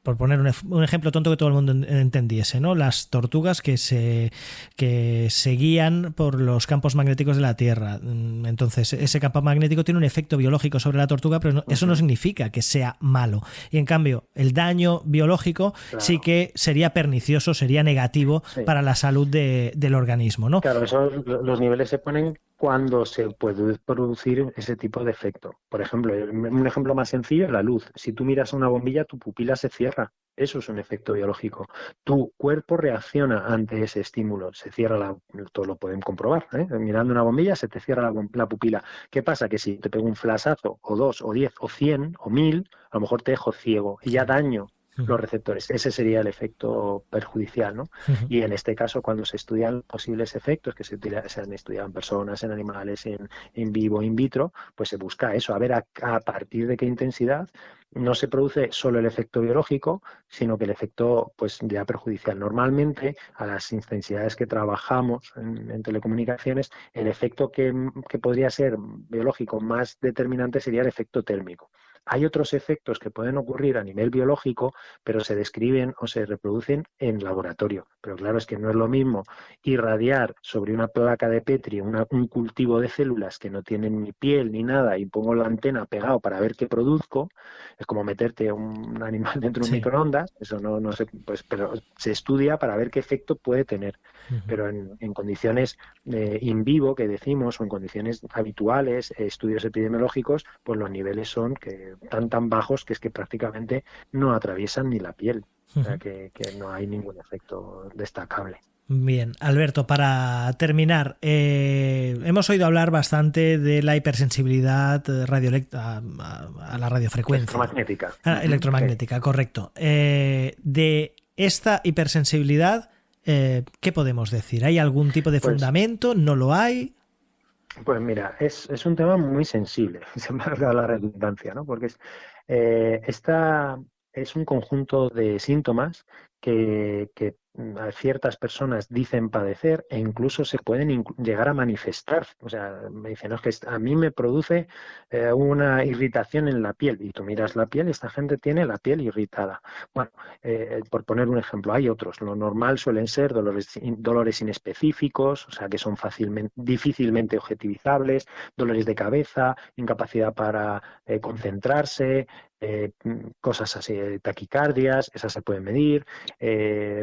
por poner un ejemplo tonto que todo el mundo entendiese, ¿no? Las tortugas que se guían por por los campos magnéticos de la Tierra. Entonces, ese campo magnético tiene un efecto biológico sobre la tortuga, pero eso no significa que sea malo. Y en cambio, el daño biológico sí que sería pernicioso, sería negativo para la salud del organismo, ¿no?
Claro, los niveles se ponen cuando se puede producir ese tipo de efecto. Por ejemplo, un ejemplo más sencillo es la luz. Si tú miras a una bombilla, tu pupila se cierra. Eso es un efecto biológico. Tu cuerpo reacciona ante ese estímulo. Se cierra todo lo pueden comprobar, ¿eh? Mirando una bombilla se te cierra la pupila. ¿Qué pasa? Que si te pego un flashazo, o 2, o 10, o 100, o 1000, a lo mejor te dejo ciego y ya daño los receptores. Ese sería el efecto perjudicial, ¿no? Y en este caso, cuando se estudian posibles efectos que se han estudiado en personas, en animales, en vivo, in vitro, pues se busca eso, a ver a partir de qué intensidad no se produce solo el efecto biológico, sino que el efecto pues ya perjudicial. Normalmente, a las intensidades que trabajamos en telecomunicaciones, el efecto que podría ser biológico más determinante sería el efecto térmico. Hay otros efectos que pueden ocurrir a nivel biológico, pero se describen o se reproducen en laboratorio. Pero claro, es que no es lo mismo irradiar sobre una placa de Petri un cultivo de células que no tienen ni piel ni nada y pongo la antena pegado para ver qué produzco. Es como meterte un animal dentro de un microondas. Eso no se, pues, pero se estudia para ver qué efecto puede tener. Pero en condiciones in vivo, que decimos, o en condiciones habituales, estudios epidemiológicos, pues los niveles son tan bajos que es que prácticamente no atraviesan ni la piel. O sea, que no hay ningún efecto destacable.
Bien, Alberto, para terminar, hemos oído hablar bastante de la hipersensibilidad a la radiofrecuencia.
Electromagnética.
Electromagnética, correcto. De esta hipersensibilidad, ¿qué podemos decir? ¿Hay algún tipo de fundamento? ¿No lo hay?
Pues mira, es un tema muy sensible, se me ha dado la redundancia, ¿no? Porque es un conjunto de síntomas que ciertas personas dicen padecer e incluso se pueden llegar a manifestar. O sea, me dicen, no, es que a mí me produce una irritación en la piel. Y tú miras la piel y esta gente tiene la piel irritada. Bueno, por poner un ejemplo, hay otros. Lo normal suelen ser dolores inespecíficos, o sea, que son difícilmente objetivizables, dolores de cabeza, incapacidad para concentrarse, cosas así, taquicardias, esas se pueden medir,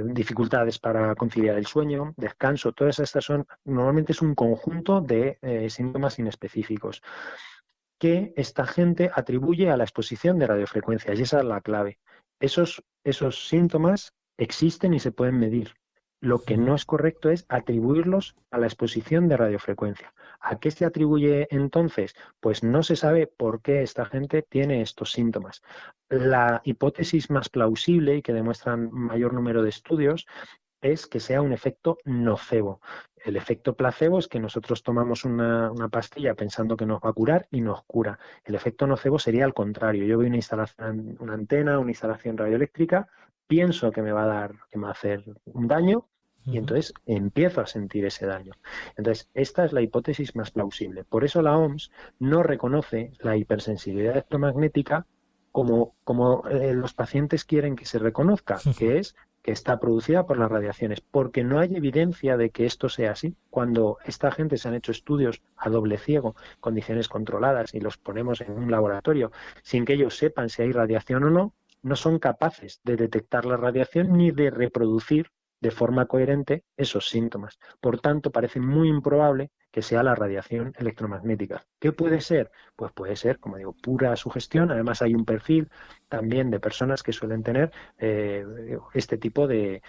dificultades para conciliar el sueño, descanso, todas estas normalmente es un conjunto de síntomas inespecíficos que esta gente atribuye a la exposición de radiofrecuencias, y esa es la clave. Esos síntomas existen y se pueden medir. Lo que no es correcto es atribuirlos a la exposición de radiofrecuencia. ¿A qué se atribuye entonces? Pues no se sabe por qué esta gente tiene estos síntomas. La hipótesis más plausible y que demuestran mayor número de estudios es que sea un efecto nocebo. El efecto placebo es que nosotros tomamos una pastilla pensando que nos va a curar y nos cura. El efecto nocebo sería al contrario. Yo veo una antena, una instalación radioeléctrica, pienso que me va a hacer un daño y entonces empiezo a sentir ese daño. Entonces, esta es la hipótesis más plausible. Por eso la OMS no reconoce la hipersensibilidad electromagnética como los pacientes quieren que se reconozca, que es que está producida por las radiaciones, porque no hay evidencia de que esto sea así. Cuando esta gente se han hecho estudios a doble ciego, condiciones controladas, y los ponemos en un laboratorio sin que ellos sepan si hay radiación o no son capaces de detectar la radiación ni de reproducir de forma coherente esos síntomas. Por tanto, parece muy improbable que sea la radiación electromagnética. ¿Qué puede ser? Pues puede ser, como digo, pura sugestión. Además, hay un perfil también de personas que suelen tener este tipo de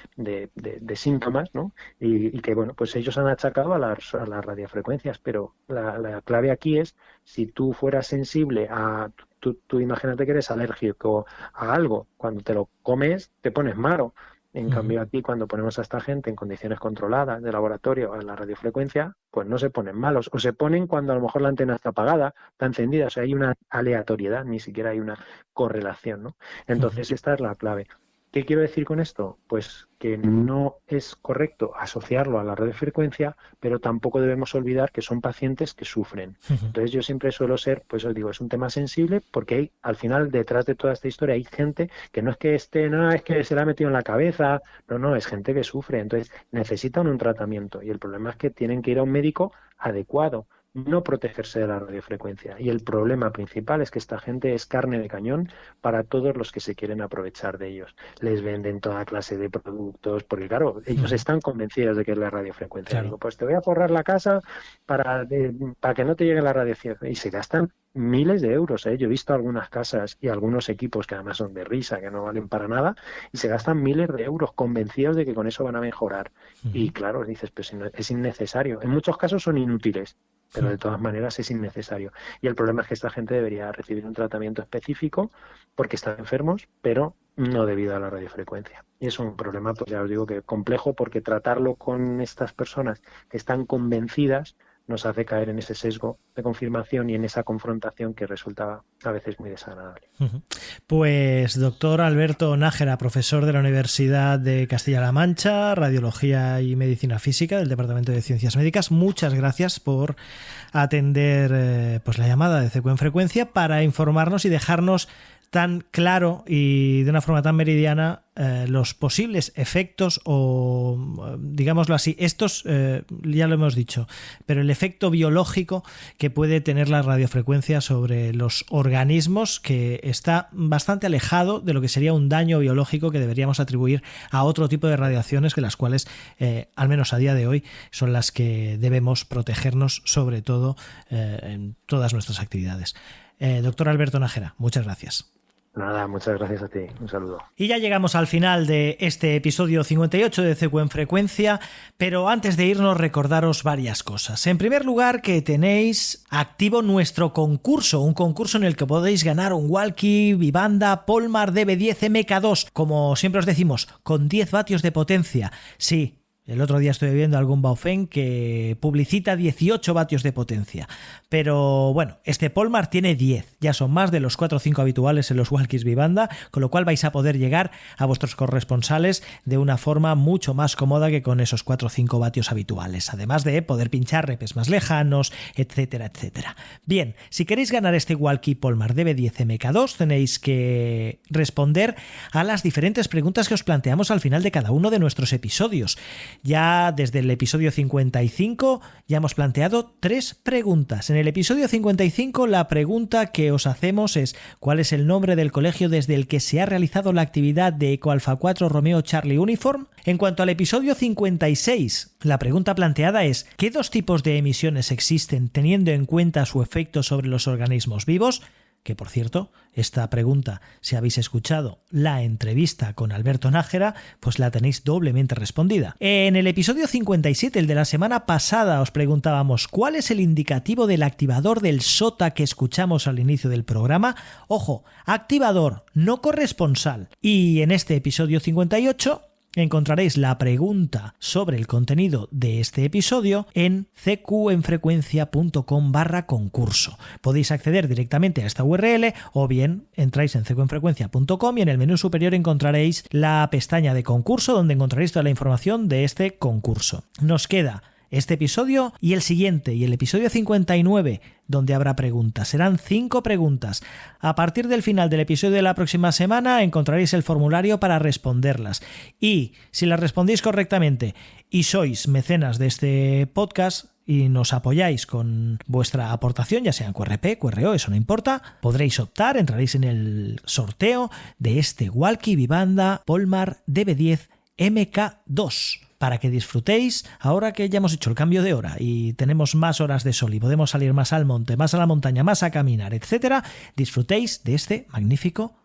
síntomas, ¿no? Y que, bueno, pues ellos han achacado a las radiofrecuencias, pero la clave aquí es, si tú fueras sensible a... Tú imagínate que eres alérgico a algo, cuando te lo comes te pones malo. En cambio, aquí, cuando ponemos a esta gente en condiciones controladas de laboratorio a la radiofrecuencia, pues no se ponen malos. O se ponen cuando a lo mejor la antena está apagada, está encendida. O sea, hay una aleatoriedad, ni siquiera hay una correlación, ¿no? Entonces, esta es la clave. ¿Qué quiero decir con esto? Pues que no es correcto asociarlo a la radiofrecuencia, pero tampoco debemos olvidar que son pacientes que sufren. Entonces yo siempre suelo ser, pues os digo, es un tema sensible porque hay, al final, detrás de toda esta historia hay gente que no es que es que se la ha metido en la cabeza, no, es gente que sufre. Entonces necesitan un tratamiento y el problema es que tienen que ir a un médico adecuado, no protegerse de la radiofrecuencia. Y el problema principal es que esta gente es carne de cañón para todos los que se quieren aprovechar de ellos. Les venden toda clase de productos, porque claro, ellos están convencidos de que es la radiofrecuencia.
Claro.
Digo, pues te voy a forrar la casa para que no te llegue la radiofrecuencia. Y se gastan miles de euros, ¿eh? Yo he visto algunas casas y algunos equipos que además son de risa, que no valen para nada, y se gastan miles de euros convencidos de que con eso van a mejorar. Y claro, dices, pues es innecesario. En muchos casos son inútiles, pero de todas maneras es innecesario. Y el problema es que esta gente debería recibir un tratamiento específico porque están enfermos, pero no debido a la radiofrecuencia. Y es un problema, pues ya os digo, que complejo, porque tratarlo con estas personas que están convencidas nos hace caer en ese sesgo de confirmación y en esa confrontación que resulta a veces muy desagradable.
Pues doctor Alberto Nájera, profesor de la Universidad de Castilla-La Mancha, Radiología y Medicina Física del Departamento de Ciencias Médicas, muchas gracias por atender pues la llamada de CQ en Frecuencia para informarnos y dejarnos tan claro y de una forma tan meridiana los posibles efectos o, digámoslo así, estos ya lo hemos dicho, pero el efecto biológico que puede tener la radiofrecuencia sobre los organismos, que está bastante alejado de lo que sería un daño biológico que deberíamos atribuir a otro tipo de radiaciones, que las cuales, al menos a día de hoy, son las que debemos protegernos, sobre todo en todas nuestras actividades. Doctor Alberto Nájera, muchas gracias.
Nada, muchas gracias a ti. Un saludo.
Y ya llegamos al final de este episodio 58 de CQ en Frecuencia, pero antes de irnos recordaros varias cosas. En primer lugar, que tenéis activo nuestro concurso, un concurso en el que podéis ganar un walkie Vivanda Polmar DB10 MK2, como siempre os decimos, con 10 vatios de potencia. Sí. El otro día estoy viendo algún Baofeng que publicita 18 vatios de potencia. Pero bueno, este Polmar tiene 10. Ya son más de los 4 o 5 habituales en los walkies Vivanda, con lo cual vais a poder llegar a vuestros corresponsales de una forma mucho más cómoda que con esos 4 o 5 vatios habituales. Además de poder pinchar repes más lejanos, etcétera, etcétera. Bien, si queréis ganar este walkie Polmar DB10 MK2, tenéis que responder a las diferentes preguntas que os planteamos al final de cada uno de nuestros episodios. Ya desde el episodio 55 ya hemos planteado 3 preguntas. En el episodio 55 la pregunta que os hacemos es: ¿cuál es el nombre del colegio desde el que se ha realizado la actividad de Eco Alfa 4 Romeo Charlie Uniform? En cuanto al episodio 56, la pregunta planteada es: ¿qué 2 tipos de emisiones existen teniendo en cuenta su efecto sobre los organismos vivos? Que, por cierto, esta pregunta, si habéis escuchado la entrevista con Alberto Nájera, pues la tenéis doblemente respondida. En el episodio 57, el de la semana pasada, os preguntábamos ¿cuál es el indicativo del activador del SOTA que escuchamos al inicio del programa? Ojo, activador, no corresponsal. Y en este episodio 58 encontraréis la pregunta sobre el contenido de este episodio en cqenfrecuencia.com/concurso. Podéis acceder directamente a esta URL o bien entráis en cqenfrecuencia.com y en el menú superior encontraréis la pestaña de concurso, donde encontraréis toda la información de este concurso. Nos queda este episodio y el siguiente, y el episodio 59, donde habrá preguntas. Serán 5 preguntas. A partir del final del episodio de la próxima semana encontraréis el formulario para responderlas. Y si las respondéis correctamente y sois mecenas de este podcast y nos apoyáis con vuestra aportación, ya sea en QRP, QRO, eso no importa, podréis optar, entraréis en el sorteo de este walkie Vivanda Polmar DB10 MK2. Para que disfrutéis, ahora que ya hemos hecho el cambio de hora y tenemos más horas de sol y podemos salir más al monte, más a la montaña, más a caminar, etcétera, disfrutéis de este magnífico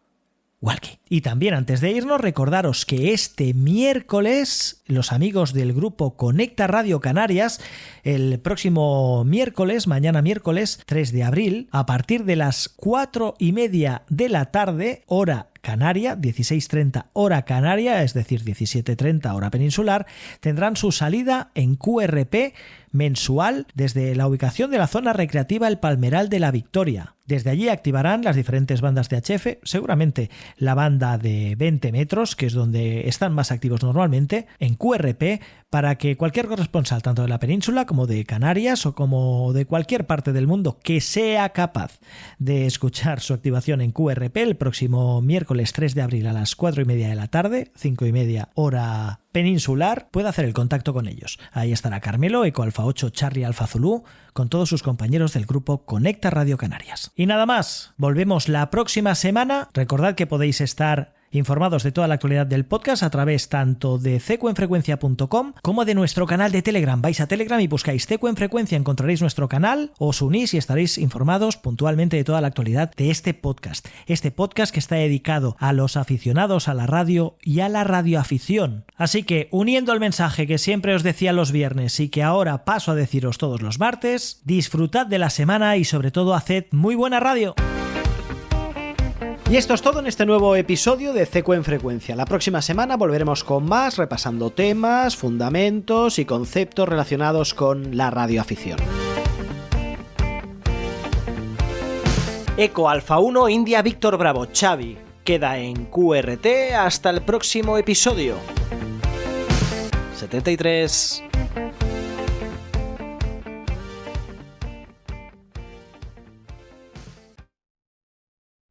walkie. Y también, antes de irnos, recordaros que este miércoles los amigos del grupo Conecta Radio Canarias, el próximo miércoles, mañana miércoles 3 de abril, a partir de las 4:30 de la tarde, hora canaria, 16:30 hora canaria, es decir, 17:30 hora peninsular, tendrán su salida en QRP mensual desde la ubicación de la zona recreativa El Palmeral de la Victoria. Desde allí activarán las diferentes bandas de HF, seguramente la banda de 20 metros, que es donde están más activos normalmente, en QRP, para que cualquier corresponsal, tanto de la península como de Canarias o como de cualquier parte del mundo que sea capaz de escuchar su activación en QRP el próximo miércoles 3 de abril a las 4:30 de la tarde, 5:30 hora peninsular, pueda hacer el contacto con ellos. Ahí estará Carmelo, Eco Alfa 8, Charlie Alfa Zulu, con todos sus compañeros del grupo Conecta Radio Canarias. Y nada más, volvemos la próxima semana. Recordad que podéis estar informados de toda la actualidad del podcast a través tanto de cecoenfrecuencia.com como de nuestro canal de Telegram. Vais a Telegram y buscáis Ceco en Frecuencia, encontraréis nuestro canal, os unís y estaréis informados puntualmente de toda la actualidad de este podcast. Este podcast que está dedicado a los aficionados a la radio y a la radioafición. Así que, uniendo el mensaje que siempre os decía los viernes y que ahora paso a deciros todos los martes, disfrutad de la semana y sobre todo haced muy buena radio. Y esto es todo en este nuevo episodio de Ceco en Frecuencia. La próxima semana volveremos con más, repasando temas, fundamentos y conceptos relacionados con la radioafición. Eco Alfa 1 India Víctor Bravo Xavi queda en QRT hasta el próximo episodio. 73.